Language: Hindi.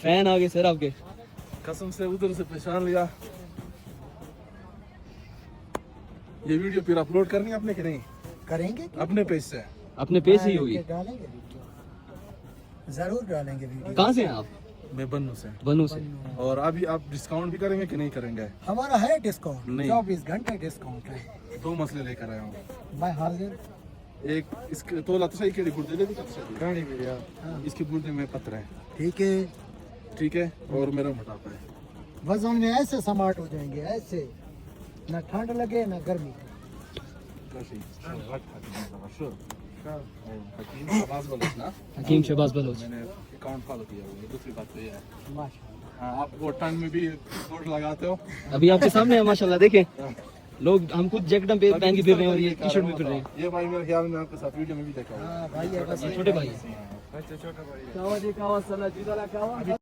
फैन आ गए सर आपके। कसम से उधर से पहचान लिया। ये वीडियो फिर अपलोड करनी है आपने कि नहीं? करेंगे अपने पेज से। अपने पेज ही होगी। डालेंगे वीडियो, जरूर डालेंगे वीडियो। कहाँ से हैं आप? मैं बन्नू से। बनू से। और अभी आप डिस्काउंट भी करेंगे कि नहीं करेंगे? हमारा है डिस्काउंट, नहीं। 24 घंटे डिस्काउंट है। दो मसले लेकर आया हूँ। मैं हाजिर। एक इसके तोला तो सही केड़ी गुर्दे दे दी गाड़ी भी दिया। इसके गुर्दे में पत्थर है, ठीक है, ठीक है, और मेरा मोटापा है। वजन में ऐसे समाट हो जाएंगे, ऐसे ना ठंड लगे ना गर्मी। हकीम शहबाज बलोच। मैंने अकाउंट फॉलो किया हुआ है। दूसरी बात तो ये है, माशाल्लाह। हाँ, आप वो टन में भी वोट लगाते हो। अभी आपके सामने है माशाल्लाह, देखें लोग, हम खुद जैकेट पे पहन के फिर रहे हैं और ये टी शर्ट में फिर रहे हैं। ये भाई मेरे ख्याल में आपके साथ वीडियो में भी देखा होगा। हाँ भाई, है बस छोटे भाई। छोटा भाई।